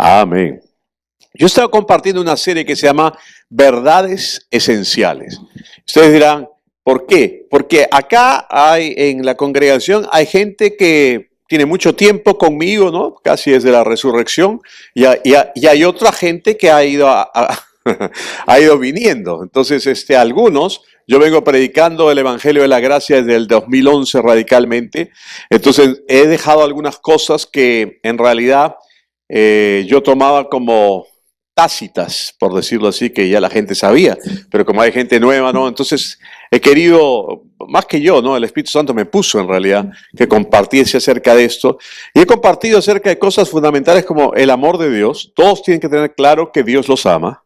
Amén. Yo he estado compartiendo una serie que se llama Verdades Esenciales. Ustedes dirán, ¿por qué? Porque acá en la congregación hay gente que tiene mucho tiempo conmigo, ¿no? Casi desde la resurrección, y hay otra gente que ha ido, ha ido viniendo. Entonces, algunos, yo vengo predicando el Evangelio de la Gracia desde el 2011 radicalmente, entonces he dejado algunas cosas que en realidad yo tomaba como tácitas, por decirlo así, que ya la gente sabía, pero como hay gente nueva, ¿no? Entonces he querido, más que yo, ¿no? El Espíritu Santo me puso en realidad que compartiese acerca de esto, y he compartido acerca de cosas fundamentales como el amor de Dios. Todos tienen que tener claro que Dios los ama,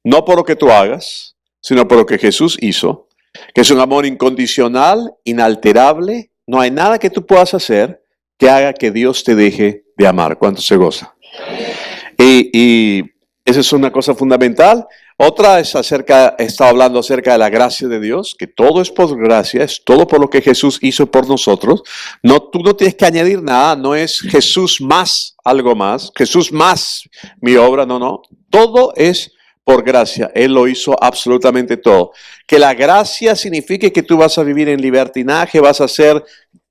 no por lo que tú hagas, sino por lo que Jesús hizo, que es un amor incondicional, inalterable. No hay nada que tú puedas hacer que haga que Dios te deje de amar. ¿Cuánto se goza? Y esa es una cosa fundamental. Otra es he estado hablando acerca de la gracia de Dios, que todo es por gracia, es todo por lo que Jesús hizo por nosotros. No, tú no tienes que añadir nada, no es Jesús más algo más, Jesús más mi obra, no. Todo es por gracia, Él lo hizo absolutamente todo. Que la gracia signifique que tú vas a vivir en libertinaje, vas a hacer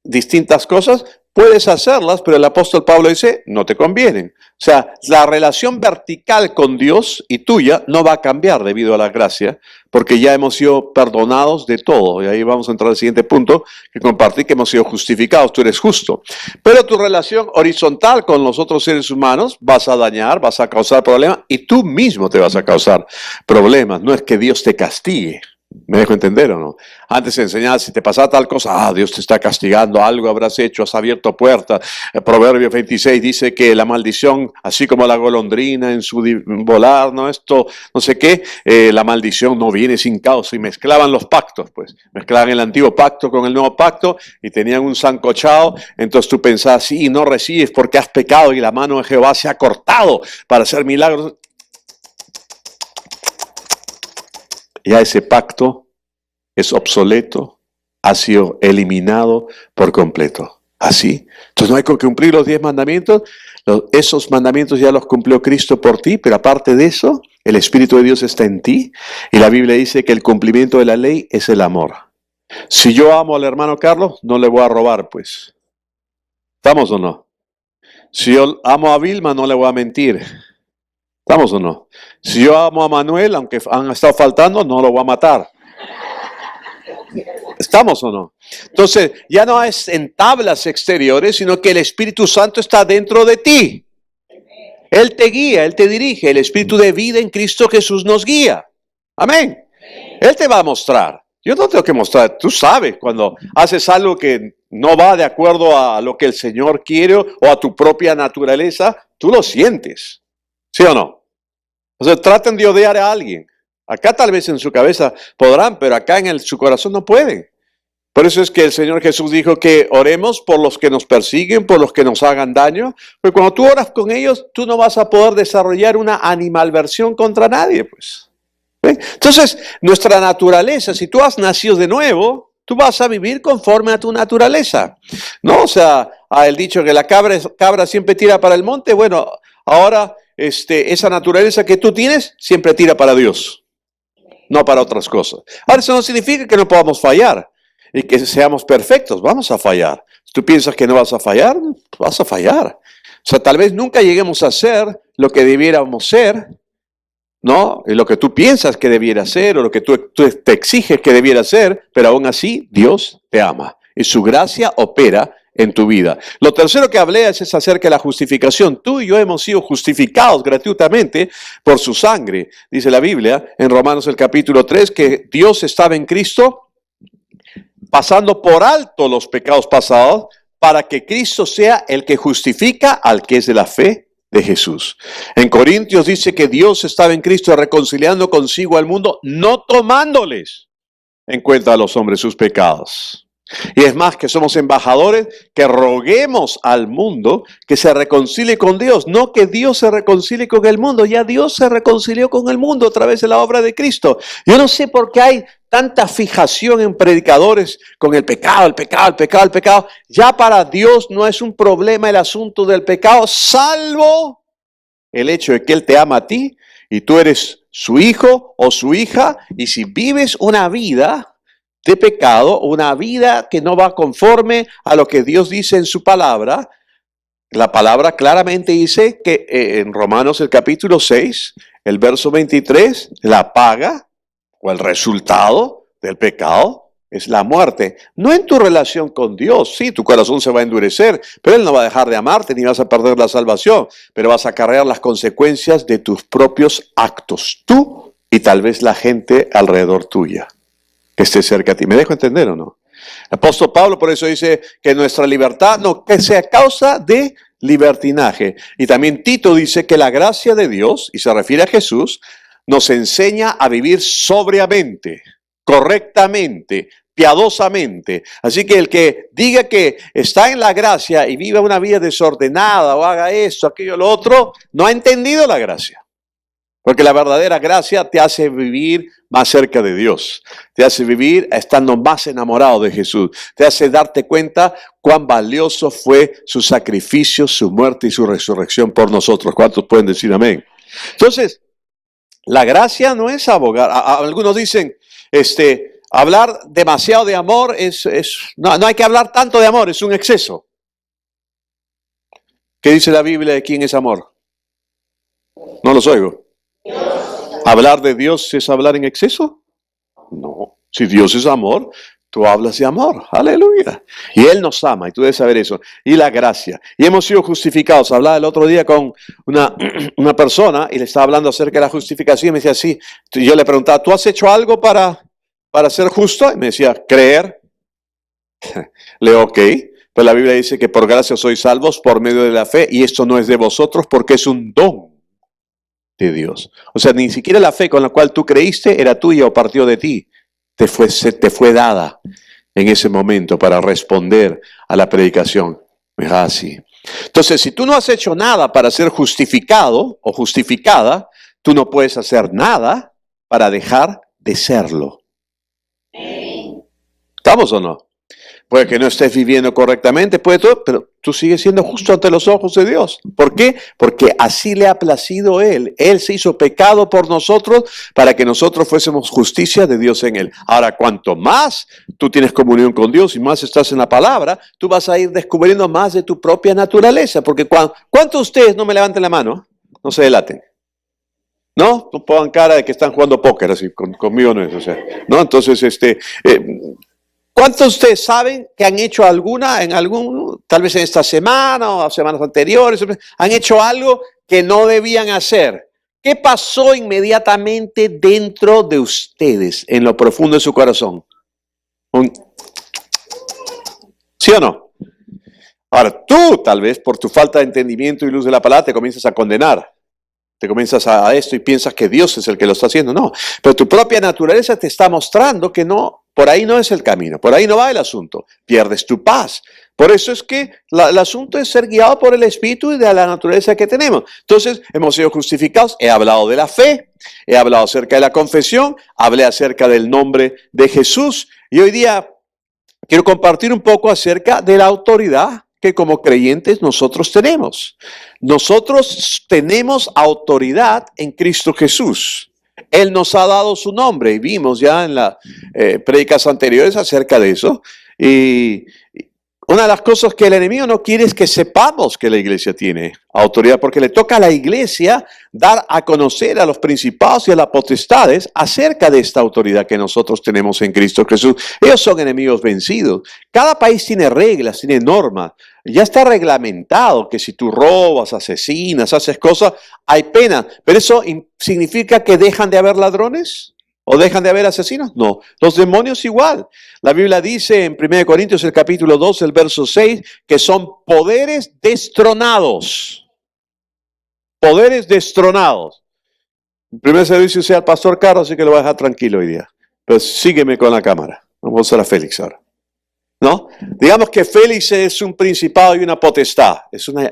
distintas cosas, puedes hacerlas, pero el apóstol Pablo dice, no te convienen. O sea, la relación vertical con Dios y tuya no va a cambiar debido a la gracia, porque ya hemos sido perdonados de todo. Y ahí vamos a entrar al siguiente punto, que compartí que hemos sido justificados, tú eres justo. Pero tu relación horizontal con los otros seres humanos vas a dañar, vas a causar problemas, y tú mismo te vas a causar problemas. No es que Dios te castigue. ¿Me dejo entender o no? Antes se enseñaba, si te pasa tal cosa, Dios te está castigando, algo habrás hecho, has abierto puertas. Proverbio 26 dice que la maldición, así como la golondrina en su volar, ¿no? Esto, no sé qué, la maldición no viene sin causa. Y mezclaban los pactos, pues. Mezclaban el antiguo pacto con el nuevo pacto y tenían un sancochado. Entonces tú pensabas, sí, no recibes porque has pecado y la mano de Jehová se ha cortado para hacer milagros. Ya ese pacto es obsoleto, ha sido eliminado por completo. Así. Entonces no hay que cumplir los 10 mandamientos. Esos mandamientos ya los cumplió Cristo por ti, pero aparte de eso, el Espíritu de Dios está en ti. Y la Biblia dice que el cumplimiento de la ley es el amor. Si yo amo al hermano Carlos, no le voy a robar, pues. ¿Estamos o no? Si yo amo a Vilma, no le voy a mentir. ¿Estamos o no? Si yo amo a Manuel, aunque han estado faltando, no lo voy a matar. ¿Estamos o no? Entonces, ya no es en tablas exteriores, sino que el Espíritu Santo está dentro de ti. Él te guía, Él te dirige. El Espíritu de vida en Cristo Jesús nos guía. Amén. Él te va a mostrar. Yo no tengo que mostrar. Tú sabes cuando haces algo que no va de acuerdo a lo que el Señor quiere o a tu propia naturaleza, tú lo sientes. ¿Sí o no? O sea, traten de odiar a alguien. Acá tal vez en su cabeza podrán, pero acá en su corazón no pueden. Por eso es que el Señor Jesús dijo que oremos por los que nos persiguen, por los que nos hagan daño. Pero cuando tú oras con ellos, tú no vas a poder desarrollar una animalversión contra nadie, pues. ¿Ven? Entonces, nuestra naturaleza, si tú has nacido de nuevo, tú vas a vivir conforme a tu naturaleza. ¿No? O sea, el dicho que la cabra siempre tira para el monte, bueno, ahora esa naturaleza que tú tienes siempre tira para Dios, no para otras cosas. Ahora, eso no significa que no podamos fallar y que seamos perfectos. Vamos a fallar. Si tú piensas que no vas a fallar, vas a fallar. O sea, tal vez nunca lleguemos a ser lo que debiéramos ser, ¿no? Y lo que tú piensas que debiera ser o lo que tú te exiges que debiera ser, pero aún así Dios te ama y su gracia opera en tu vida. Lo tercero que hablé es acerca de la justificación. Tú y yo hemos sido justificados gratuitamente por su sangre. Dice la Biblia en Romanos el capítulo 3 que Dios estaba en Cristo pasando por alto los pecados pasados para que Cristo sea el que justifica al que es de la fe de Jesús. En Corintios dice que Dios estaba en Cristo reconciliando consigo al mundo, no tomándoles en cuenta a los hombres sus pecados. Y es más que somos embajadores que roguemos al mundo que se reconcilie con Dios, no que Dios se reconcilie con el mundo. Ya Dios se reconcilió con el mundo a través de la obra de Cristo. Yo no sé por qué hay tanta fijación en predicadores con el pecado, el pecado, el pecado, el pecado. Ya para Dios no es un problema el asunto del pecado, salvo el hecho de que Él te ama a ti y tú eres su hijo o su hija, y si vives una vida de pecado, una vida que no va conforme a lo que Dios dice en su palabra, la palabra claramente dice que en Romanos el capítulo 6, el verso 23, la paga o el resultado del pecado es la muerte. No en tu relación con Dios. Sí, tu corazón se va a endurecer, pero Él no va a dejar de amarte ni vas a perder la salvación, pero vas a cargar las consecuencias de tus propios actos. Tú y tal vez la gente alrededor tuya que esté cerca a ti. ¿Me dejo entender o no? El apóstol Pablo por eso dice que nuestra libertad no que sea causa de libertinaje. Y también Tito dice que la gracia de Dios, y se refiere a Jesús, nos enseña a vivir sobriamente, correctamente, piadosamente. Así que el que diga que está en la gracia y viva una vida desordenada o haga esto, aquello, lo otro, no ha entendido la gracia. Porque la verdadera gracia te hace vivir más cerca de Dios, te hace vivir estando más enamorado de Jesús, te hace darte cuenta cuán valioso fue su sacrificio, su muerte y su resurrección por nosotros. ¿Cuántos pueden decir amén? Entonces, la gracia no es abogar. Algunos dicen, hablar demasiado de amor no hay que hablar tanto de amor, es un exceso. ¿Qué dice la Biblia de quién es amor? No los oigo. ¿Hablar de Dios es hablar en exceso? No. Si Dios es amor, tú hablas de amor. Aleluya. Y Él nos ama y tú debes saber eso. Y la gracia. Y hemos sido justificados. Hablaba el otro día con una persona y le estaba hablando acerca de la justificación y me decía, sí. Yo le preguntaba, ¿tú has hecho algo para ser justo? Y me decía, creer. Leo, ok. Pero la Biblia dice que por gracia sois salvos por medio de la fe y esto no es de vosotros porque es un don de Dios. O sea, ni siquiera la fe con la cual tú creíste era tuya o partió de ti. Te fue dada en ese momento para responder a la predicación. Es así. Entonces, si tú no has hecho nada para ser justificado o justificada, tú no puedes hacer nada para dejar de serlo. ¿Estamos o no? Puede que no estés viviendo correctamente, puede todo, pero tú sigues siendo justo ante los ojos de Dios. ¿Por qué? Porque así le ha placido Él. Él se hizo pecado por nosotros para que nosotros fuésemos justicia de Dios en Él. Ahora, cuanto más tú tienes comunión con Dios y más estás en la palabra, tú vas a ir descubriendo más de tu propia naturaleza. Porque ¿cuántos de ustedes no me levanten la mano? No se delaten. ¿No? No pongan cara de que están jugando póker, así, conmigo no es, o sea, ¿no? Entonces, ¿cuántos de ustedes saben que han hecho tal vez en esta semana o semanas anteriores, han hecho algo que no debían hacer? ¿Qué pasó inmediatamente dentro de ustedes, en lo profundo de su corazón? ¿Sí o no? Ahora, tú tal vez por tu falta de entendimiento y luz de la palabra te comienzas a condenar. Te comienzas a esto y piensas que Dios es el que lo está haciendo. No, pero tu propia naturaleza te está mostrando que no, por ahí no es el camino, por ahí no va el asunto. Pierdes tu paz. Por eso es que el asunto es ser guiado por el Espíritu y de la naturaleza que tenemos. Entonces, hemos sido justificados. He hablado de la fe, he hablado acerca de la confesión, hablé acerca del nombre de Jesús. Y hoy día quiero compartir un poco acerca de la autoridad que como creyentes nosotros tenemos. Nosotros tenemos autoridad en Cristo Jesús. Él nos ha dado su nombre y vimos ya en las prédicas anteriores acerca de eso. Y una de las cosas que el enemigo no quiere es que sepamos que la iglesia tiene autoridad, porque le toca a la iglesia dar a conocer a los principados y a las potestades acerca de esta autoridad que nosotros tenemos en Cristo Jesús. Ellos son enemigos vencidos. Cada país tiene reglas, tiene normas. Ya está reglamentado que si tú robas, asesinas, haces cosas, hay pena. ¿Pero eso significa que dejan de haber ladrones? ¿O dejan de haber asesinos? No. Los demonios igual. La Biblia dice en 1 Corintios el capítulo 2, el verso 6, que son poderes destronados. Poderes destronados. El primer servicio sea el pastor Carlos, así que lo voy a dejar tranquilo hoy día. Pero sígueme con la cámara. Vamos a usar a Félix ahora. ¿No? Digamos que Félix es un principado y una potestad. Es una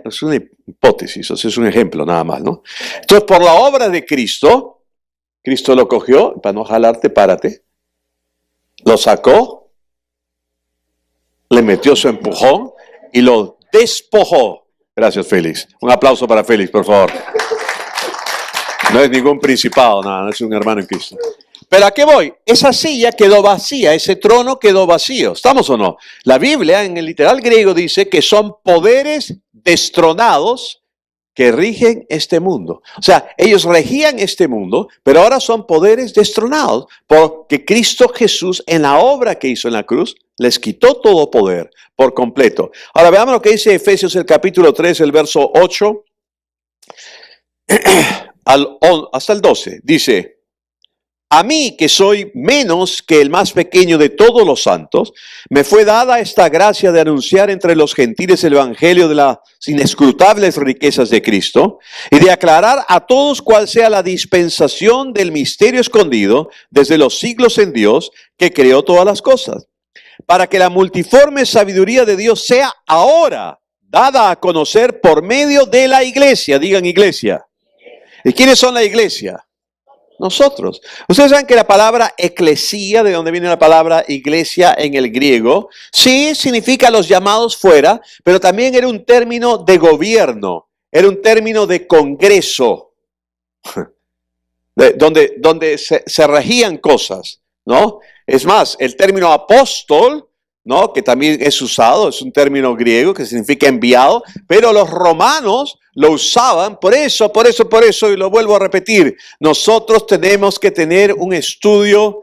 hipótesis, o sea, es un ejemplo nada más, ¿no? Entonces, por la obra de Cristo lo cogió, para no jalarte, párate. Lo sacó, le metió su empujón y lo despojó. Gracias, Félix. Un aplauso para Félix, por favor. No es ningún principado, nada, no es un hermano en Cristo. Pero ¿a qué voy? Esa silla quedó vacía, ese trono quedó vacío. ¿Estamos o no? La Biblia en el literal griego dice que son poderes destronados que rigen este mundo. O sea, ellos regían este mundo, pero ahora son poderes destronados porque Cristo Jesús en la obra que hizo en la cruz les quitó todo poder por completo. Ahora veamos lo que dice Efesios el capítulo 3, el verso 8 hasta el 12. Dice: a mí, que soy menos que el más pequeño de todos los santos, me fue dada esta gracia de anunciar entre los gentiles el evangelio de las inescrutables riquezas de Cristo y de aclarar a todos cuál sea la dispensación del misterio escondido desde los siglos en Dios, que creó todas las cosas, para que la multiforme sabiduría de Dios sea ahora dada a conocer por medio de la iglesia. Digan iglesia. ¿Y quiénes son la iglesia? Nosotros. Ustedes saben que la palabra eclesía, de donde viene la palabra iglesia en el griego, sí significa los llamados fuera, pero también era un término de gobierno, era un término de congreso, donde se regían cosas, ¿no? Es más, el término apóstol, ¿no? Que también es usado, es un término griego que significa enviado, pero los romanos lo usaban, por eso, y lo vuelvo a repetir, nosotros tenemos que tener un estudio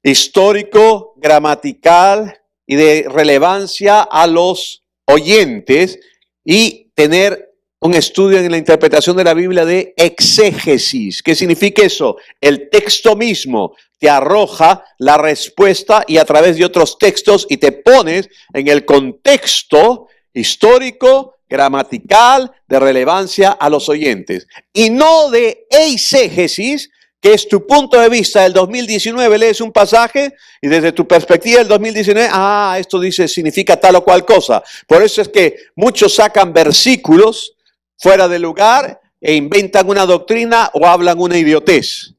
histórico, gramatical y de relevancia a los oyentes y tener un estudio en la interpretación de la Biblia de exégesis. ¿Qué significa eso? El texto mismo te arroja la respuesta y a través de otros textos y te pones en el contexto histórico, gramatical, de relevancia a los oyentes. Y no de eisegesis, que es tu punto de vista del 2019, lees un pasaje y desde tu perspectiva del 2019, esto dice, significa tal o cual cosa. Por eso es que muchos sacan versículos fuera de lugar e inventan una doctrina o hablan una idiotez.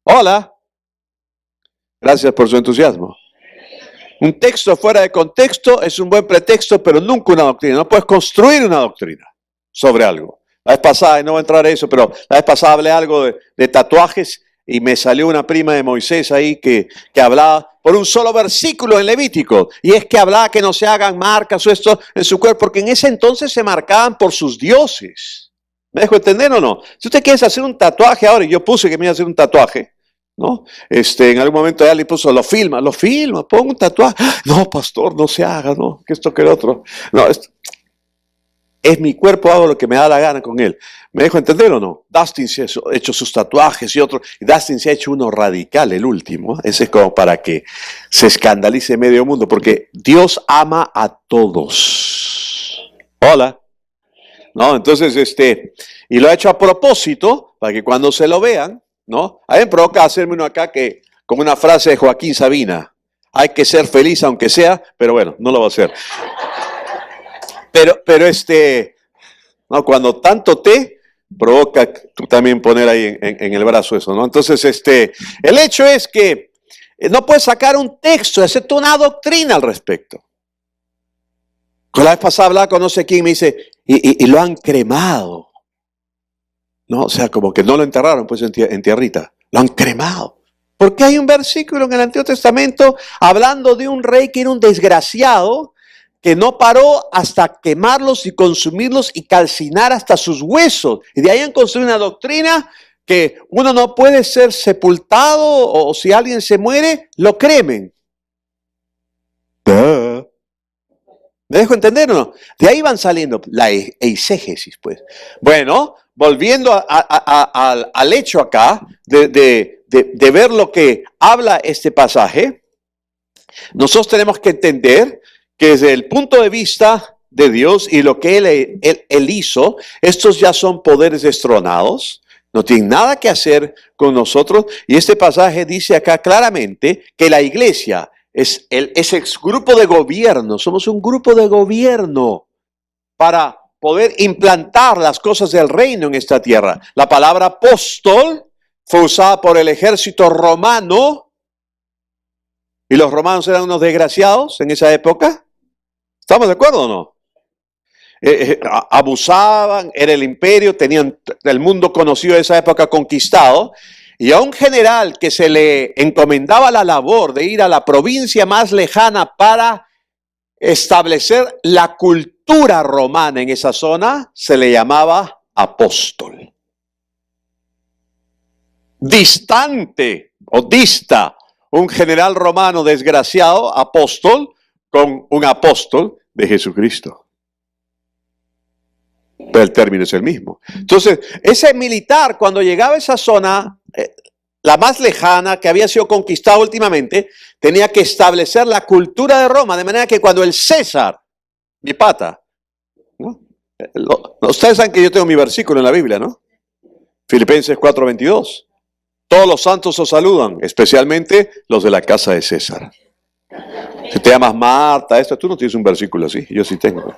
Hola. Gracias por su entusiasmo. Un texto fuera de contexto es un buen pretexto, pero nunca una doctrina. No puedes construir una doctrina sobre algo. La vez pasada, y no voy a entrar a eso, pero la vez pasada hablé algo de tatuajes y me salió una prima de Moisés ahí que hablaba por un solo versículo en Levítico. Y es que hablaba que no se hagan marcas o esto en su cuerpo, porque en ese entonces se marcaban por sus dioses. ¿Me dejo entender o no? Si usted quiere hacer un tatuaje ahora, y yo puse que me iba a hacer un tatuaje, ¿no? En algún momento ya le puso, lo filma, pongo un tatuaje. No, pastor, no se haga, no, que esto que el otro. No, es mi cuerpo, hago lo que me da la gana con él. ¿Me dejo entender o no? Dustin se ha hecho sus tatuajes y otro. Y Dustin se ha hecho uno radical, el último. Ese es como para que se escandalice medio mundo, porque Dios ama a todos. Hola. ¿No? Entonces, y lo ha hecho a propósito, para que cuando se lo vean, ¿no? A mí me provoca hacerme uno acá que, como una frase de Joaquín Sabina, hay que ser feliz aunque sea, pero bueno, no lo voy a hacer. Pero no, cuando tanto te provoca tú también poner ahí en el brazo eso, ¿no? Entonces, el hecho es que no puedes sacar un texto, excepto una doctrina al respecto. Con la vez pasada hablaba con no sé quién y me dice, y lo han cremado. ¿No? O sea, como que no lo enterraron pues en tierrita, lo han cremado. Porque hay un versículo en el Antiguo Testamento hablando de un rey que era un desgraciado, que no paró hasta quemarlos y consumirlos y calcinar hasta sus huesos. Y de ahí han construido una doctrina que uno no puede ser sepultado o si alguien se muere, lo cremen. ¿Me dejo entender o no? De ahí van saliendo la eisegesis, pues. Bueno, volviendo al hecho acá de ver lo que habla este pasaje, nosotros tenemos que entender que desde el punto de vista de Dios y lo que Él hizo, estos ya son poderes destronados, no tienen nada que hacer con nosotros. Y este pasaje dice acá claramente que la iglesia es el grupo de gobierno, somos un grupo de gobierno para poder implantar las cosas del reino en esta tierra. La palabra apóstol fue usada por el ejército romano y los romanos eran unos desgraciados en esa época. ¿Estamos de acuerdo o no? abusaban, era el imperio, tenían el mundo conocido de esa época conquistado, y a un general que se le encomendaba la labor de ir a la provincia más lejana para establecer la cultura romana en esa zona, se le llamaba apóstol. Distante o dista un general romano desgraciado, apóstol, con un apóstol de Jesucristo. Pero el término es el mismo. Entonces, ese militar, cuando llegaba a esa zona, la más lejana, que había sido conquistada últimamente, tenía que establecer la cultura de Roma, de manera que cuando el César, mi pata, ¿no? Ustedes saben que yo tengo mi versículo en la Biblia, ¿no? Filipenses 4:22. Todos los santos os saludan, especialmente los de la casa de César. Si te llamas Marta, tú no tienes un versículo así, yo sí tengo.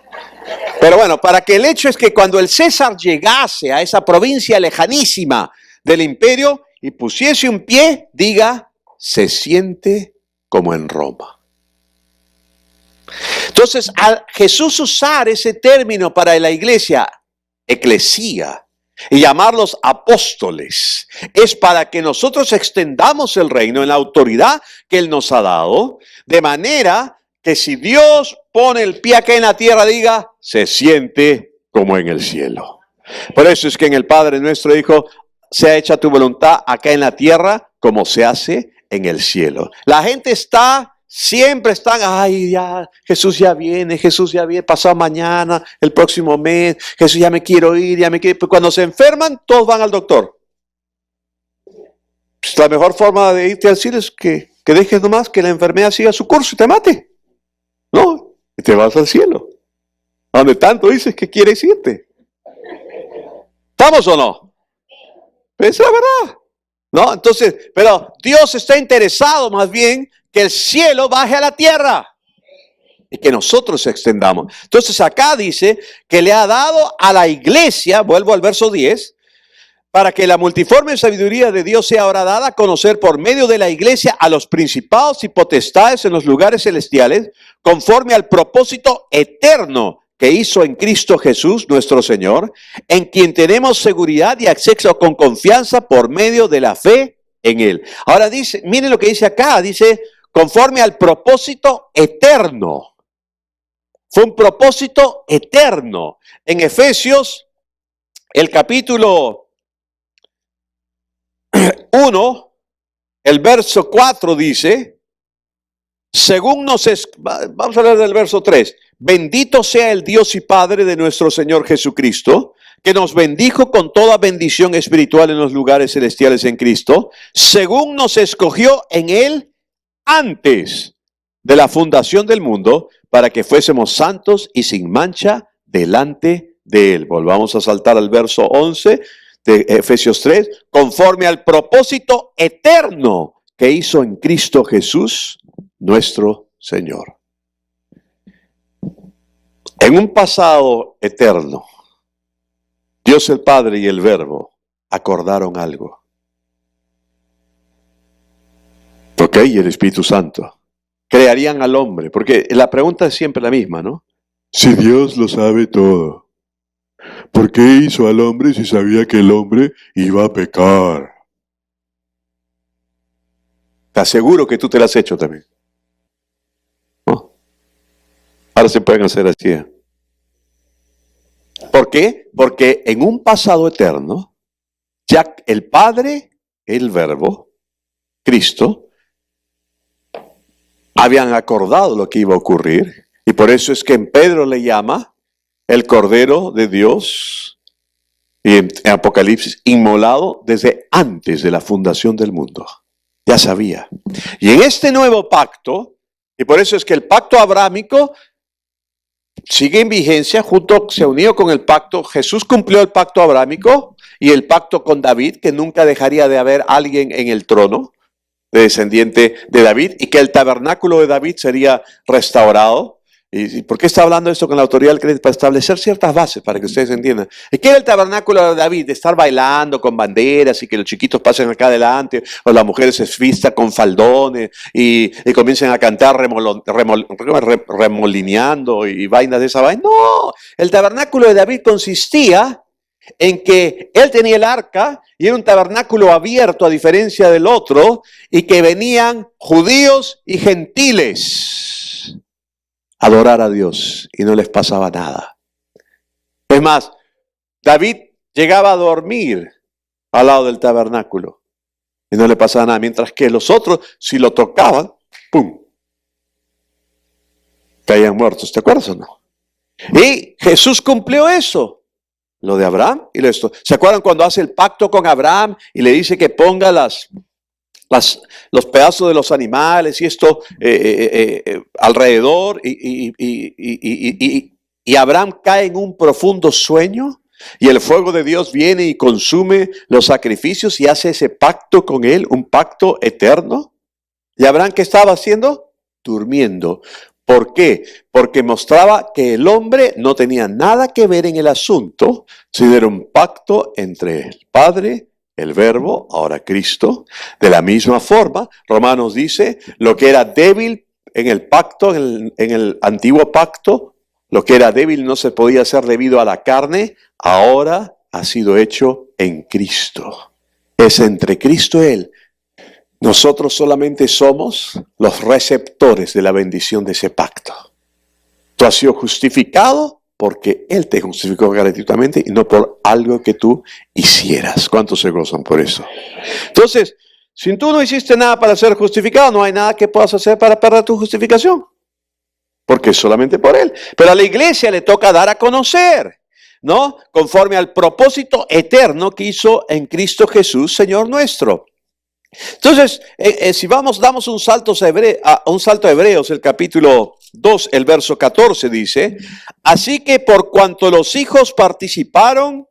Pero bueno, para que el hecho es que cuando el César llegase a esa provincia lejanísima del imperio y pusiese un pie, diga, se siente como en Roma. Entonces, al Jesús usar ese término para la iglesia, eclesía, y llamarlos apóstoles, es para que nosotros extendamos el reino en la autoridad que Él nos ha dado, de manera que si Dios pone el pie acá en la tierra, diga, se siente como en el cielo. Por eso es que en el Padre Nuestro dijo, sea hecha tu voluntad acá en la tierra como se hace en el cielo. La gente siempre están, ay, ya, Jesús ya viene, pasado mañana, el próximo mes, Jesús ya me quiero ir, Pero cuando se enferman, todos van al doctor. Pues la mejor forma de irte al cielo es que dejes nomás que la enfermedad siga su curso y te mate. No, y te vas al cielo. Donde tanto dices que quieres irte. ¿Estamos o no? Pues es la verdad. ¿No? Entonces, pero Dios está interesado más bien que el cielo baje a la tierra y que nosotros extendamos. Entonces acá dice que le ha dado a la iglesia, vuelvo al verso 10, para que la multiforme sabiduría de Dios sea ahora dada a conocer por medio de la iglesia a los principados y potestades en los lugares celestiales, conforme al propósito eterno que hizo en Cristo Jesús nuestro Señor, en quien tenemos seguridad y acceso con confianza por medio de la fe en Él. Ahora dice, miren lo que dice acá, dice, conforme al propósito eterno. Fue un propósito eterno. En Efesios, el capítulo 1, el verso 4 dice, vamos a hablar del verso 3. Bendito sea el Dios y Padre de nuestro Señor Jesucristo, que nos bendijo con toda bendición espiritual en los lugares celestiales en Cristo, según nos escogió en Él antes de la fundación del mundo, para que fuésemos santos y sin mancha delante de Él. Volvamos a saltar al verso 11 de Efesios 3, conforme al propósito eterno que hizo en Cristo Jesús, nuestro Señor. En un pasado eterno, Dios el Padre y el Verbo acordaron algo. ¿Ok? Y el Espíritu Santo. Crearían al hombre, porque la pregunta es siempre la misma, ¿no? Si Dios lo sabe todo, ¿por qué hizo al hombre si sabía que el hombre iba a pecar? Te aseguro que tú te la has hecho también. ¿No? Ahora se pueden hacer así. ¿Por qué? Porque en un pasado eterno, ya el Padre, el Verbo, Cristo, habían acordado lo que iba a ocurrir. Y por eso es que en Pedro le llama el Cordero de Dios, y en Apocalipsis, inmolado desde antes de la fundación del mundo. Ya sabía. Y en este nuevo pacto, y por eso es que el pacto abrámico sigue en vigencia, se unió con el pacto. Jesús cumplió el pacto abrámico y el pacto con David, que nunca dejaría de haber alguien en el trono de descendiente de David, y que el tabernáculo de David sería restaurado. ¿Y por qué está hablando esto con la autoridad del creyente? Para establecer ciertas bases, para que ustedes entiendan. ¿Qué era el tabernáculo de David? De estar bailando con banderas y que los chiquitos pasen acá adelante, o las mujeres se vistan con faldones y comiencen a cantar remolineando y vainas de esa vaina. No, el tabernáculo de David consistía en que él tenía el arca y era un tabernáculo abierto a diferencia del otro, y que venían judíos y gentiles a adorar a Dios y no les pasaba nada. Es más, David llegaba a dormir al lado del tabernáculo y no le pasaba nada, mientras que los otros, si lo tocaban, ¡pum!, caían muertos. ¿Te acuerdas o no? Y Jesús cumplió eso. Lo de Abraham y esto. ¿Se acuerdan cuando hace el pacto con Abraham y le dice que ponga los pedazos de los animales y esto alrededor? Y Abraham cae en un profundo sueño y el fuego de Dios viene y consume los sacrificios y hace ese pacto con él, un pacto eterno. ¿Y Abraham qué estaba haciendo? Durmiendo. ¿Por qué? Porque mostraba que el hombre no tenía nada que ver en el asunto, sino era un pacto entre el Padre, el Verbo, ahora Cristo. De la misma forma, Romanos dice, lo que era débil en el pacto, en el antiguo pacto, lo que era débil no se podía hacer debido a la carne, ahora ha sido hecho en Cristo. Es entre Cristo y Él. Nosotros solamente somos los receptores de la bendición de ese pacto. Tú has sido justificado porque Él te justificó gratuitamente y no por algo que tú hicieras. ¿Cuántos se gozan por eso? Entonces, si tú no hiciste nada para ser justificado, no hay nada que puedas hacer para perder tu justificación. Porque es solamente por Él. Pero a la iglesia le toca dar a conocer, ¿no? Conforme al propósito eterno que hizo en Cristo Jesús, Señor nuestro. Entonces, si damos un salto a Hebreos, el capítulo 2, el verso 14 dice, así que por cuanto los hijos participaron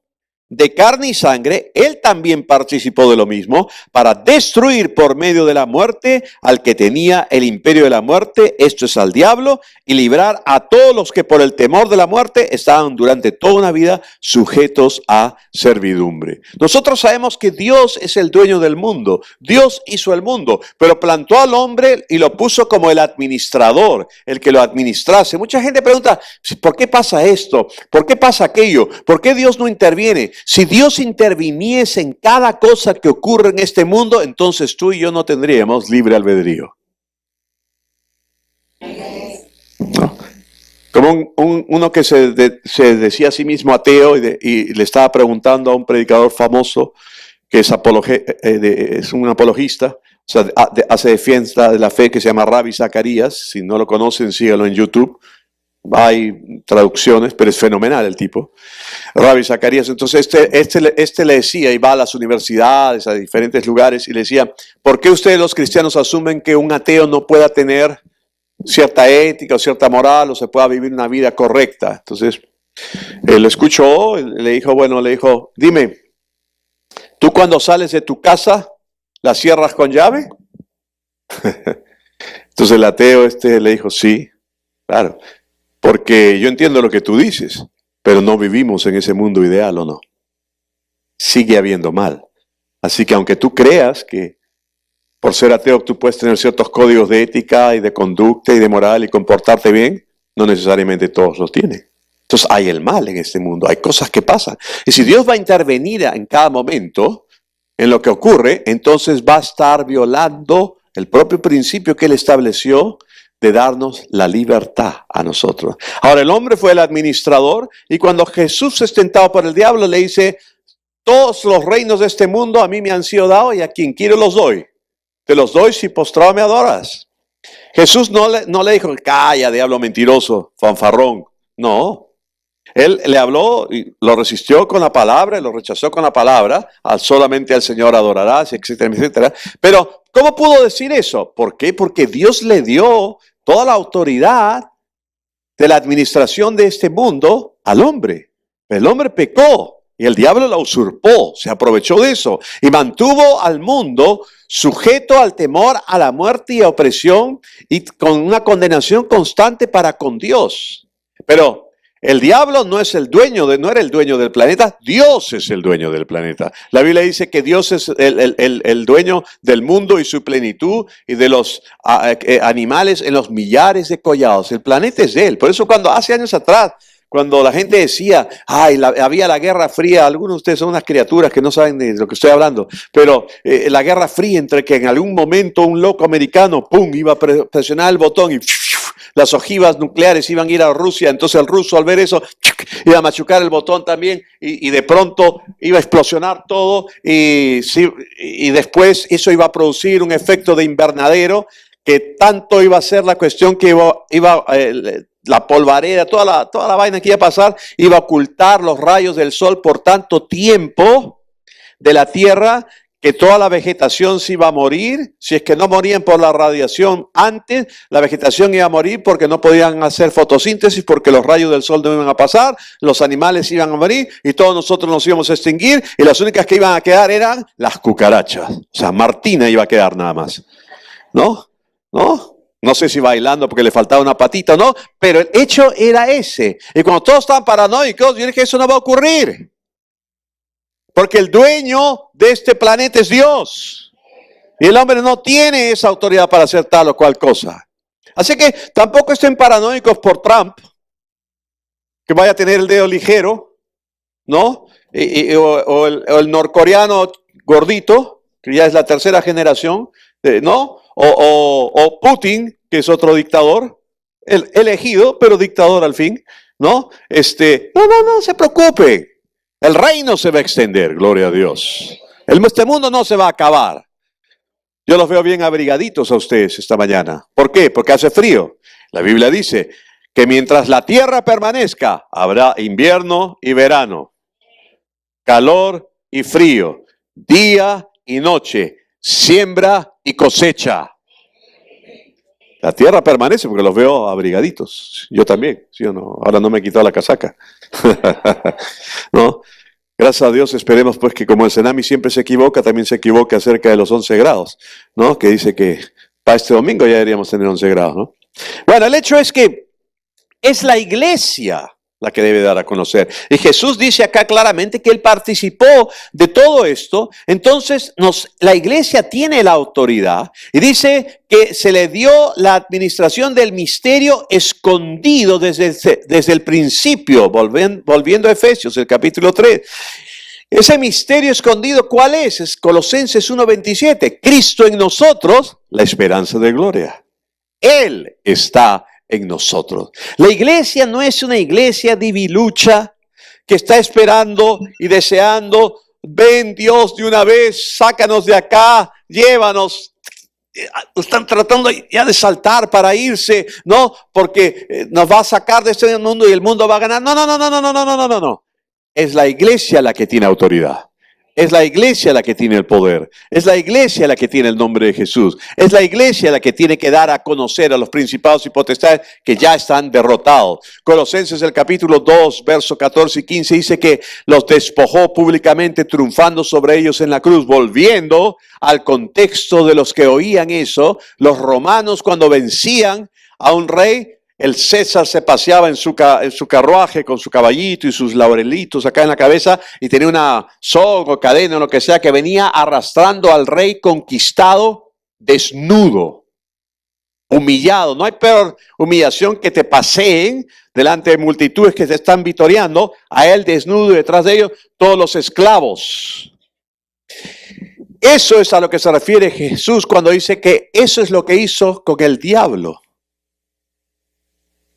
de carne y sangre, Él también participó de lo mismo para destruir por medio de la muerte al que tenía el imperio de la muerte, esto es al diablo, y librar a todos los que por el temor de la muerte estaban durante toda una vida sujetos a servidumbre. Nosotros sabemos que Dios es el dueño del mundo, Dios hizo el mundo, pero plantó al hombre y lo puso como el administrador, el que lo administrase. Mucha gente pregunta, ¿por qué pasa esto? ¿Por qué pasa aquello? ¿Por qué Dios no interviene? Si Dios interviniese en cada cosa que ocurre en este mundo, entonces tú y yo no tendríamos libre albedrío. ¿No? Como uno que se decía a sí mismo ateo y le estaba preguntando a un predicador famoso que es un apologista, o sea, hace defensa de la fe, que se llama Ravi Zacharias. Si no lo conocen, síganlo en YouTube. Hay traducciones, pero es fenomenal el tipo, Ravi Zacharias. Entonces este le decía, y va a las universidades, a diferentes lugares, y le decía, ¿por qué ustedes los cristianos asumen que un ateo no pueda tener cierta ética o cierta moral o se pueda vivir una vida correcta? Entonces él escuchó, le dijo, dime, ¿tú cuando sales de tu casa la cierras con llave? Entonces el ateo le dijo, sí, claro. Porque yo entiendo lo que tú dices, pero no vivimos en ese mundo ideal, ¿o no? Sigue habiendo mal. Así que aunque tú creas que por ser ateo tú puedes tener ciertos códigos de ética y de conducta y de moral y comportarte bien, no necesariamente todos los tienen. Entonces hay el mal en este mundo, hay cosas que pasan. Y si Dios va a intervenir en cada momento en lo que ocurre, entonces va a estar violando el propio principio que Él estableció de darnos la libertad a nosotros. Ahora, el hombre fue el administrador, y cuando Jesús es tentado por el diablo, le dice, todos los reinos de este mundo a mí me han sido dados y a quien quiero los doy. Te los doy si postrado me adoras. Jesús no le dijo, calla, diablo mentiroso, fanfarrón. No. Él le habló y lo resistió con la palabra, lo rechazó con la palabra, solamente al Señor adorarás, etcétera, etcétera. Pero, ¿cómo pudo decir eso? ¿Por qué? Porque Dios le dio toda la autoridad de la administración de este mundo al hombre. El hombre pecó Y el diablo la usurpó, se aprovechó de eso y mantuvo al mundo sujeto al temor, a la muerte y a opresión y con una condenación constante para con Dios. Pero el diablo no es el dueño no era el dueño del planeta, Dios es el dueño del planeta. La Biblia dice que Dios es el dueño del mundo y su plenitud y de los animales en los millares de collados. El planeta es de él. Por eso cuando hace años atrás, cuando la gente decía, había la Guerra Fría, algunos de ustedes son unas criaturas que no saben de lo que estoy hablando, pero la Guerra Fría entre que en algún momento un loco americano, ¡pum!, iba a presionar el botón y las ojivas nucleares iban a ir a Rusia, entonces el ruso al ver eso iba a machucar el botón también y de pronto iba a explosionar todo y después eso iba a producir un efecto de invernadero que tanto iba a ser la cuestión que la polvareda, toda la vaina que iba a pasar, iba a ocultar los rayos del sol por tanto tiempo de la tierra que toda la vegetación se iba a morir. Si es que no morían por la radiación antes, la vegetación iba a morir porque no podían hacer fotosíntesis, porque los rayos del sol no iban a pasar, los animales iban a morir y todos nosotros nos íbamos a extinguir y las únicas que iban a quedar eran las cucarachas. O sea, Martina iba a quedar nada más. ¿No? No sé si bailando porque le faltaba una patita o no, pero el hecho era ese. Y cuando todos estaban paranoicos, yo dije, eso no va a ocurrir. Porque el dueño de este planeta es Dios. Y el hombre no tiene esa autoridad para hacer tal o cual cosa. Así que tampoco estén paranoicos por Trump, que vaya a tener el dedo ligero, ¿no? O el norcoreano gordito, que ya es la tercera generación, ¿no? O Putin, que es otro dictador, elegido, pero dictador al fin, ¿no? No se preocupen. El reino se va a extender, gloria a Dios. Este mundo no se va a acabar. Yo los veo bien abrigaditos a ustedes esta mañana. ¿Por qué? Porque hace frío. La Biblia dice que mientras la tierra permanezca, habrá invierno y verano, calor y frío, día y noche, siembra y cosecha. La tierra permanece porque los veo abrigaditos. Yo también, ¿sí o no? Ahora no me he quitado la casaca. ¿No? Gracias a Dios esperemos pues que como el Senami siempre se equivoca, también se equivoque acerca de los 11 grados, ¿no? Que dice que para este domingo ya deberíamos tener 11 grados, ¿no? Bueno, el hecho es que es la iglesia la que debe dar a conocer. Y Jesús dice acá claramente que Él participó de todo esto. Entonces la iglesia tiene la autoridad y dice que se le dio la administración del misterio escondido desde el principio, volviendo a Efesios, el capítulo 3. Ese misterio escondido, ¿cuál es? Es Colosenses 1:27. Cristo en nosotros, la esperanza de gloria. Él está en nosotros. La iglesia no es una iglesia divilucha que está esperando y deseando, ven Dios de una vez, sácanos de acá, llévanos. Están tratando ya de saltar para irse, ¿no? Porque nos va a sacar de este mundo y el mundo va a ganar. No. Es la iglesia la que tiene autoridad. Es la iglesia la que tiene el poder. Es la iglesia la que tiene el nombre de Jesús. Es la iglesia la que tiene que dar a conocer a los principados y potestades que ya están derrotados. Colosenses el capítulo 2, versos 14 y 15 dice que los despojó públicamente triunfando sobre ellos en la cruz. Volviendo al contexto de los que oían eso, los romanos cuando vencían a un rey, el César se paseaba en su carruaje con su caballito y sus laurelitos acá en la cabeza y tenía una soga o cadena o lo que sea que venía arrastrando al rey conquistado desnudo, humillado. No hay peor humillación que te paseen delante de multitudes que te están vitoreando, a él desnudo y detrás de ellos todos los esclavos. Eso es a lo que se refiere Jesús cuando dice que eso es lo que hizo con el diablo.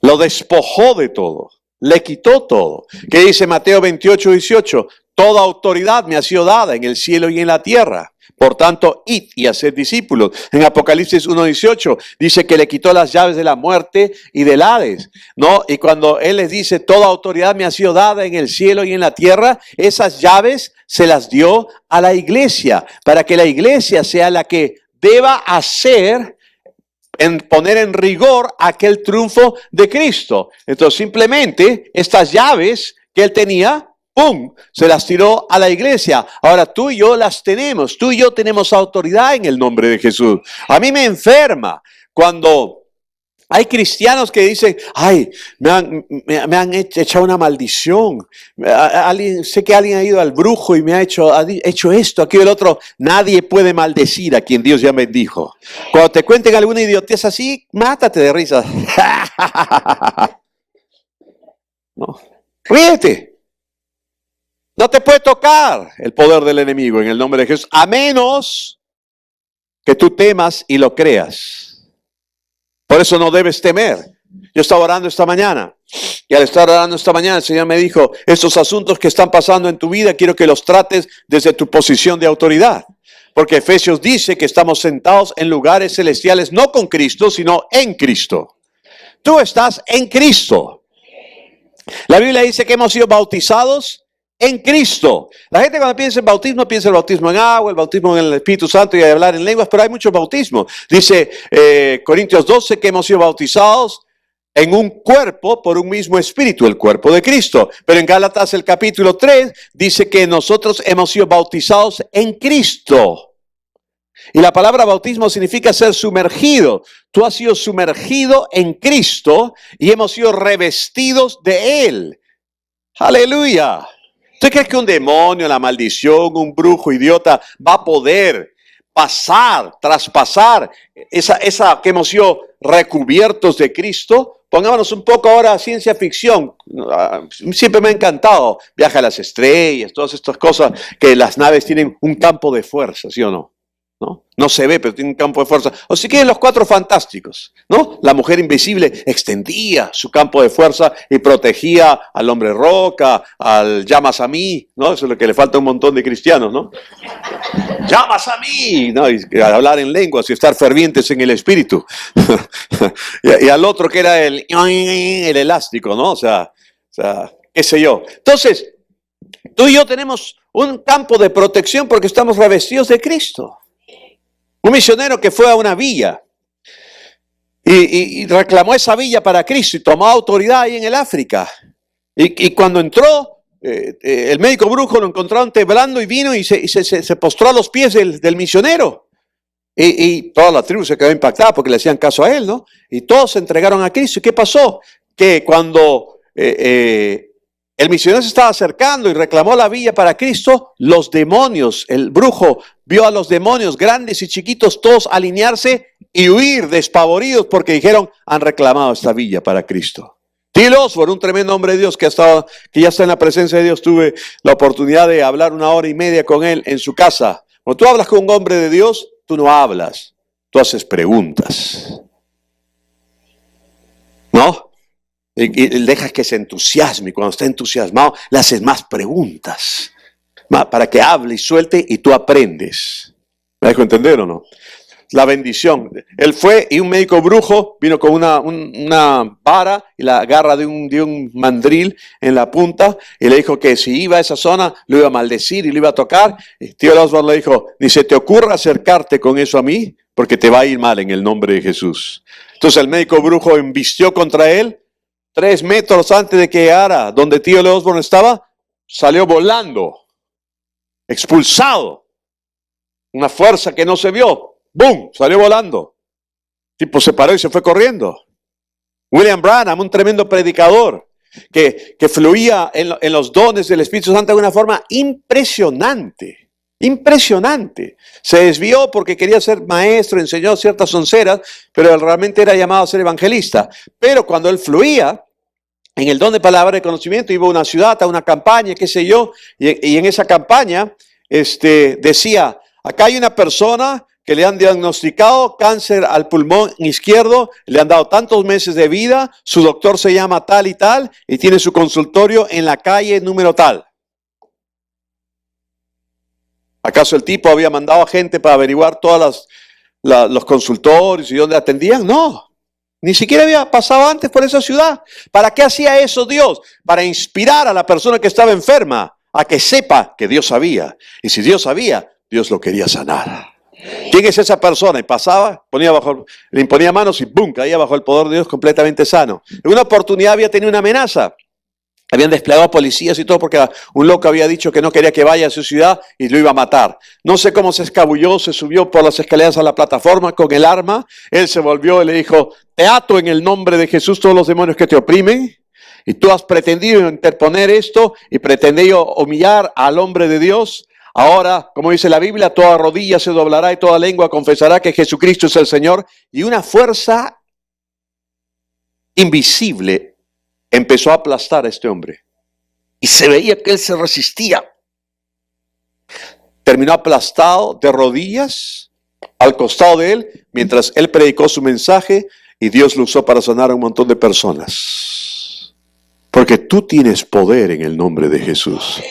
Lo despojó de todo, le quitó todo. ¿Qué dice Mateo 28:18? Toda autoridad me ha sido dada en el cielo y en la tierra. Por tanto, id y haced discípulos. En Apocalipsis 1:18 dice que le quitó las llaves de la muerte y del Hades, ¿no? Y cuando Él les dice, toda autoridad me ha sido dada en el cielo y en la tierra, esas llaves se las dio a la iglesia, para que la iglesia sea la que deba hacer, en poner en rigor aquel triunfo de Cristo. Entonces simplemente estas llaves que Él tenía, ¡pum!, se las tiró a la iglesia. Ahora tú y yo las tenemos. Tú y yo tenemos autoridad en el nombre de Jesús. A mí me enferma cuando hay cristianos que dicen, ay, me han echado una maldición. Sé que alguien ha ido al brujo y me ha hecho esto, aquello, el otro. Nadie puede maldecir a quien Dios ya bendijo. Cuando te cuenten alguna idiotez así, mátate de risa. No, ríete. No te puede tocar el poder del enemigo en el nombre de Jesús, a menos que tú temas y lo creas. Por eso no debes temer. Yo estaba orando esta mañana y al estar orando esta mañana el Señor me dijo, estos asuntos que están pasando en tu vida quiero que los trates desde tu posición de autoridad. Porque Efesios dice que estamos sentados en lugares celestiales no con Cristo, sino en Cristo. Tú estás en Cristo. La Biblia dice que hemos sido bautizados en Cristo. La gente cuando piensa en bautismo, piensa el bautismo en agua, el bautismo en el Espíritu Santo y hablar en lenguas, pero hay muchos bautismos. Dice Corintios 12 que hemos sido bautizados en un cuerpo por un mismo espíritu, el cuerpo de Cristo. Pero en Gálatas el capítulo 3 dice que nosotros hemos sido bautizados en Cristo. Y la palabra bautismo significa ser sumergido. Tú has sido sumergido en Cristo y hemos sido revestidos de Él. ¡Aleluya! ¿Usted cree que un demonio, la maldición, un brujo idiota va a poder traspasar esa que hemos sido recubiertos de Cristo? Pongámonos un poco ahora a ciencia ficción. Siempre me ha encantado. Viaje a las estrellas, todas estas cosas, que las naves tienen un campo de fuerza, ¿sí o no? No se ve, pero tiene un campo de fuerza. O si quieren, los Cuatro Fantásticos, ¿no? La mujer invisible extendía su campo de fuerza y protegía al hombre roca, al llamas a mí, ¿no? Eso es lo que le falta a un montón de cristianos, ¿no? Llamas a mí, ¿no? Y hablar en lenguas y estar fervientes en el espíritu. y al otro que era el elástico, ¿no? O sea, qué sé yo. Entonces, tú y yo tenemos un campo de protección porque estamos revestidos de Cristo. Un misionero que fue a una villa y reclamó esa villa para Cristo y tomó autoridad ahí en el África. Y cuando entró, el médico brujo lo encontraron temblando y vino y se postró a los pies del misionero. Y toda la tribu se quedó impactada porque le hacían caso a él, ¿no? Y todos se entregaron a Cristo. ¿Y qué pasó? Que cuando el misionero se estaba acercando y reclamó la villa para Cristo, los demonios, el brujo vio a los demonios grandes y chiquitos todos alinearse y huir despavoridos porque dijeron, han reclamado esta villa para Cristo. T.L. Osborne, un tremendo hombre de Dios que ya está en la presencia de Dios, tuve la oportunidad de hablar 1 hora y media con él en su casa. Cuando tú hablas con un hombre de Dios, tú no hablas, tú haces preguntas. ¿No? Y dejas que se entusiasme. Y cuando está entusiasmado, le haces más preguntas. Para que hable y suelte y tú aprendes. ¿Me dejo entender o no? La bendición. Él fue y un médico brujo vino con una vara y la garra de un mandril en la punta y le dijo que si iba a esa zona lo iba a maldecir y lo iba a tocar. Y T.L. Osborne le dijo, ni se te ocurra acercarte con eso a mí porque te va a ir mal en el nombre de Jesús. Entonces el médico brujo embistió contra él. 3 metros antes de que llegara donde T.L. Osborne estaba, salió volando, expulsado. Una fuerza que no se vio. ¡Bum! Salió volando. El tipo se paró y se fue corriendo. William Branham, un tremendo predicador, que fluía en los dones del Espíritu Santo de una forma impresionante. Impresionante. Se desvió porque quería ser maestro, enseñó ciertas onceras, pero él realmente era llamado a ser evangelista. Pero cuando él fluía en el don de palabra de conocimiento, iba a una ciudad, a una campaña, qué sé yo, y en esa campaña decía, acá hay una persona que le han diagnosticado cáncer al pulmón izquierdo, le han dado tantos meses de vida, su doctor se llama tal y tiene su consultorio en la calle número tal. ¿Acaso el tipo había mandado a gente para averiguar todos los consultorios y dónde atendían? No, ni siquiera había pasado antes por esa ciudad. ¿Para qué hacía eso Dios? Para inspirar a la persona que estaba enferma a que sepa que Dios sabía. Y si Dios sabía, Dios lo quería sanar. ¿Quién es esa persona? Y pasaba, le imponía manos y ¡bum! Caía bajo el poder de Dios completamente sano. En una oportunidad había tenido una amenaza. Habían desplegado policías y todo porque un loco había dicho que no quería que vaya a su ciudad y lo iba a matar. No sé cómo se escabulló, se subió por las escaleras a la plataforma con el arma. Él se volvió y le dijo, te ato en el nombre de Jesús todos los demonios que te oprimen. Y tú has pretendido interponer esto y pretendido humillar al hombre de Dios. Ahora, como dice la Biblia, toda rodilla se doblará y toda lengua confesará que Jesucristo es el Señor. Y una fuerza invisible empezó a aplastar a este hombre. Y se veía que él se resistía. Terminó aplastado de rodillas al costado de él, mientras él predicó su mensaje y Dios lo usó para sanar a un montón de personas. Porque tú tienes poder en el nombre de Jesús.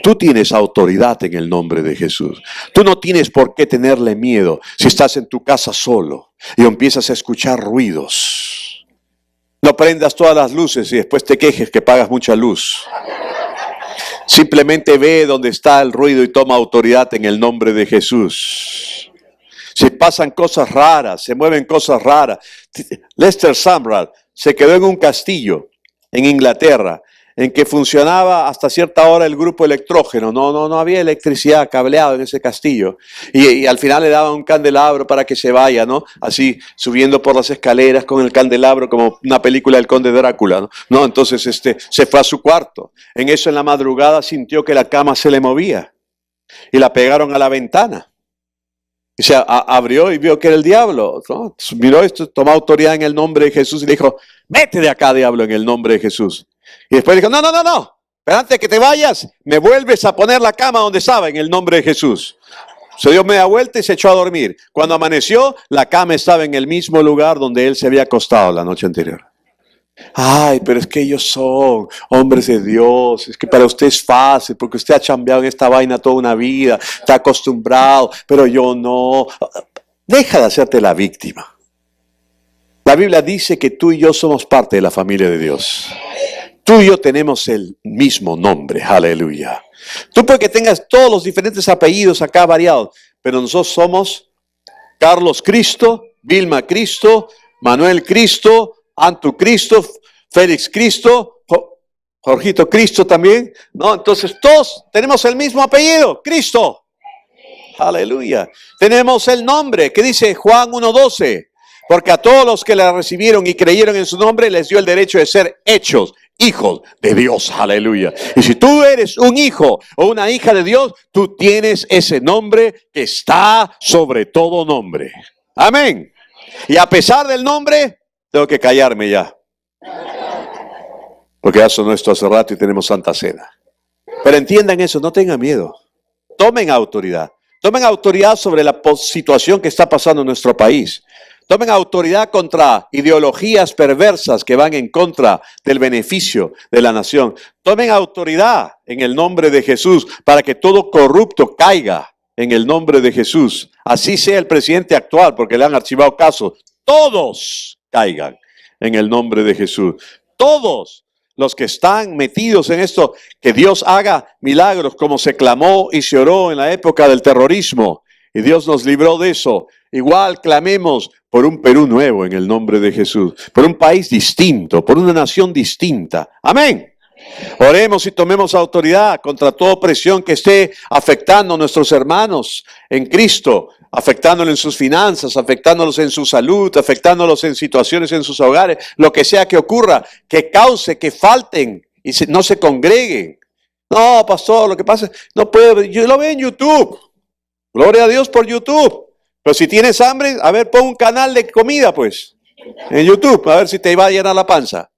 Tú tienes autoridad en el nombre de Jesús. Tú no tienes por qué tenerle miedo si estás en tu casa solo y empiezas a escuchar ruidos. No prendas todas las luces y después te quejes que pagas mucha luz. Simplemente ve dónde está el ruido y toma autoridad en el nombre de Jesús. Si pasan cosas raras, se mueven cosas raras. Lester Sumrall se quedó en un castillo en Inglaterra en que funcionaba hasta cierta hora el grupo electrógeno. No había electricidad cableado en ese castillo. Y al final le daban un candelabro para que se vaya, ¿no? Así, subiendo por las escaleras con el candelabro, como una película del Conde Drácula, ¿no? Entonces se fue a su cuarto. En eso, en la madrugada, sintió que la cama se le movía. Y la pegaron a la ventana. Y se abrió y vio que era el diablo, ¿no? Miró esto, tomó autoridad en el nombre de Jesús y le dijo, vete de acá, diablo, en el nombre de Jesús. Y después dijo, no, pero antes de que te vayas, me vuelves a poner la cama donde estaba en el nombre de Jesús. Se dio media vuelta y se echó a dormir. Cuando amaneció, la cama estaba en el mismo lugar donde él se había acostado la noche anterior. Ay, pero es que ellos son hombres de Dios, es que para usted es fácil, porque usted ha chambeado en esta vaina toda una vida, está acostumbrado, pero yo no. Deja de hacerte la víctima. La Biblia dice que tú y yo somos parte de la familia de Dios. Tú y yo tenemos el mismo nombre, aleluya. Tú puede que tengas todos los diferentes apellidos acá variados, pero nosotros somos Carlos Cristo, Vilma Cristo, Manuel Cristo, Antu Cristo, Félix Cristo, Jorgito Cristo también, ¿no? Entonces todos tenemos el mismo apellido, Cristo. Aleluya. Tenemos el nombre que dice Juan 1:12, porque a todos los que le recibieron y creyeron en su nombre les dio el derecho de ser hechos hijos de Dios. Aleluya. Y si tú eres un hijo o una hija de Dios, tú tienes ese nombre que está sobre todo nombre. Amén. Y a pesar del nombre, tengo que callarme ya. Porque ya sonó esto hace rato y tenemos Santa Cena. Pero entiendan eso, no tengan miedo. Tomen autoridad. Tomen autoridad sobre la situación que está pasando en nuestro país. Tomen autoridad contra ideologías perversas que van en contra del beneficio de la nación. Tomen autoridad en el nombre de Jesús para que todo corrupto caiga en el nombre de Jesús. Así sea el presidente actual, porque le han archivado casos. Todos caigan en el nombre de Jesús. Todos los que están metidos en esto, que Dios haga milagros como se clamó y se oró en la época del terrorismo. Y Dios nos libró de eso. Igual clamemos por un Perú nuevo en el nombre de Jesús. Por un país distinto, por una nación distinta. Amén. Oremos y tomemos autoridad contra toda opresión que esté afectando a nuestros hermanos en Cristo, afectándolos en sus finanzas, afectándolos en su salud, afectándolos en situaciones en sus hogares, lo que sea que ocurra, que cause que falten y no se congreguen. No, pastor, lo que pasa es, no puedo, yo lo veo en YouTube. Gloria a Dios por YouTube. Pero si tienes hambre, a ver, pon un canal de comida, pues, en YouTube, a ver si te va a llenar la panza.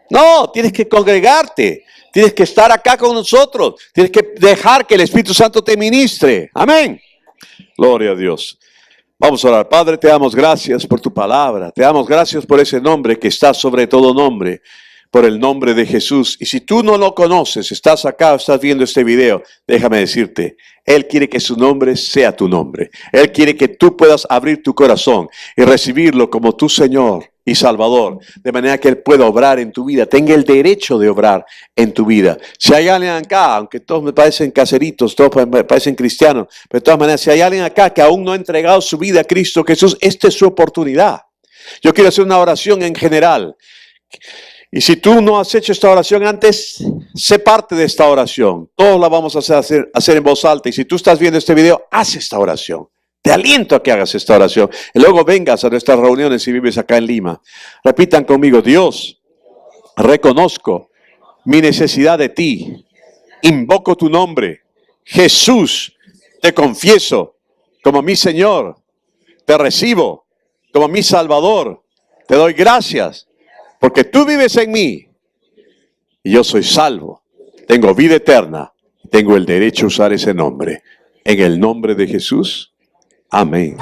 No, tienes que congregarte, tienes que estar acá con nosotros, tienes que dejar que el Espíritu Santo te ministre. Amén. Gloria a Dios. Vamos a orar. Padre, te damos gracias por tu palabra, te damos gracias por ese nombre que está sobre todo nombre, por el nombre de Jesús. Y si tú no lo conoces, estás acá o estás viendo este video, déjame decirte, Él quiere que su nombre sea tu nombre. Él quiere que tú puedas abrir tu corazón y recibirlo como tu Señor y Salvador, de manera que Él pueda obrar en tu vida, tenga el derecho de obrar en tu vida. Si hay alguien acá, aunque todos me parecen caseritos, todos me parecen cristianos, pero de todas maneras, si hay alguien acá que aún no ha entregado su vida a Cristo Jesús, esta es su oportunidad. Yo quiero hacer una oración en general. Y si tú no has hecho esta oración antes, sé parte de esta oración. Todos la vamos a hacer en voz alta. Y si tú estás viendo este video, haz esta oración. Te aliento a que hagas esta oración. Y luego vengas a nuestras reuniones si vives acá en Lima. Repitan conmigo: Dios, reconozco mi necesidad de ti. Invoco tu nombre. Jesús, te confieso como mi Señor. Te recibo como mi Salvador. Te doy gracias porque tú vives en mí y yo soy salvo. Tengo vida eterna. Tengo el derecho a usar ese nombre. En el nombre de Jesús. Amén.